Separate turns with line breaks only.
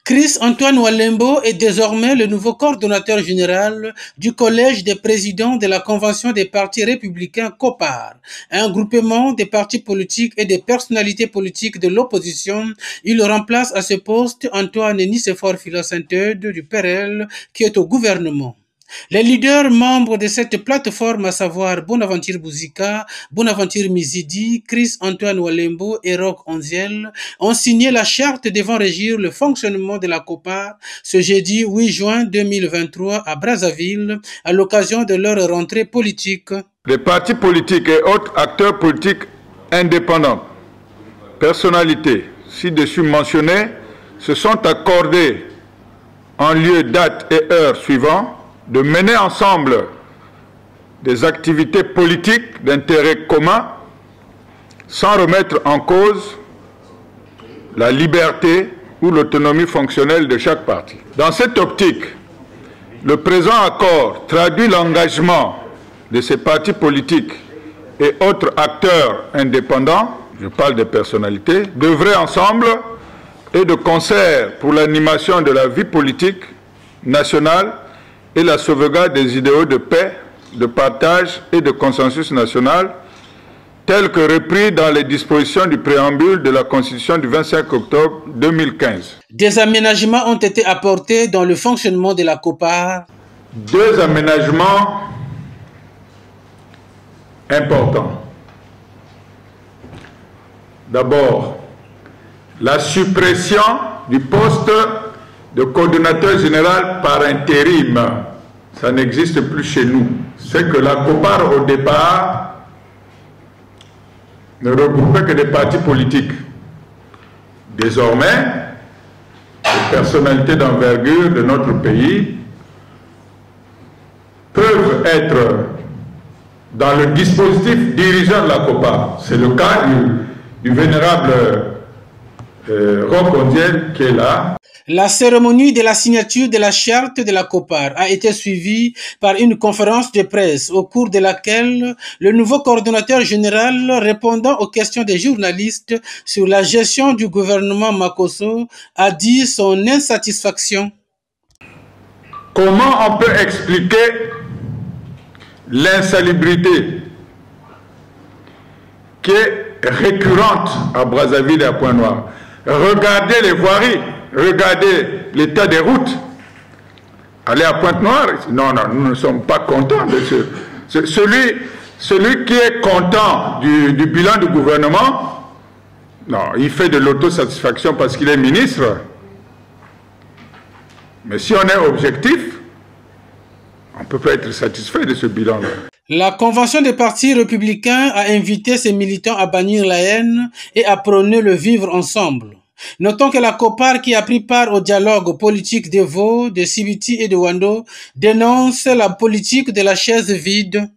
Chris Antoine Walembo est désormais le nouveau coordonnateur général du Collège des présidents de la Convention des partis républicains COPAR, un groupement des partis politiques et des personnalités politiques de l'opposition. Il remplace à ce poste Antoine Nicéphore Philosynthède du PRL qui est au gouvernement. Les leaders membres de cette plateforme, à savoir Bonaventure Bouzika, Bonaventure Mizidi, Chris Antoine Walembo et Roch Onziel, ont signé la charte devant régir le fonctionnement de la COPAR ce jeudi 8 juin 2023 à Brazzaville, à l'occasion de leur rentrée politique.
Les partis politiques et autres acteurs politiques indépendants, personnalités ci-dessus mentionnées, se sont accordés en lieu, date et heure suivant de mener ensemble des activités politiques d'intérêt commun sans remettre en cause la liberté ou l'autonomie fonctionnelle de chaque parti. Dans cette optique, le présent accord traduit l'engagement de ces partis politiques et autres acteurs indépendants, je parle des personnalités, d'œuvrer ensemble et de concert pour l'animation de la vie politique nationale et la sauvegarde des idéaux de paix, de partage et de consensus national, tels que repris dans les dispositions du préambule de la Constitution du 25 octobre 2015.
Des aménagements ont été apportés dans le fonctionnement de la COPAR.
Deux aménagements importants. D'abord, la suppression du poste de coordonnateur général par intérim. Ça n'existe plus chez nous. C'est que la COPAR, au départ, ne regroupait que des partis politiques. Désormais, les personnalités d'envergure de notre pays peuvent être dans le dispositif dirigeant de la COPAR. C'est le cas du vénérable Roch Onziel qui est là.
La cérémonie de la signature de la charte de la COPAR a été suivie par une conférence de presse au cours de laquelle le nouveau coordonnateur général, répondant aux questions des journalistes sur la gestion du gouvernement Makosso, a dit son insatisfaction.
Comment on peut expliquer l'insalubrité qui est récurrente à Brazzaville et à Pointe-Noire? Regardez les voiries. Regardez l'état des routes. Allez à Pointe-Noire. Non, nous ne sommes pas contents de celui qui est content du bilan du gouvernement. Non, il fait de l'autosatisfaction parce qu'il est ministre. Mais si on est objectif, on ne peut pas être satisfait de ce bilan-là.
La Convention des partis républicains a invité ses militants à bannir la haine et à prôner le vivre ensemble. Notons que la COPAR, qui a pris part au dialogue politique de Vaud, de Sibiti et de Wando, dénonce la politique de la chaise vide.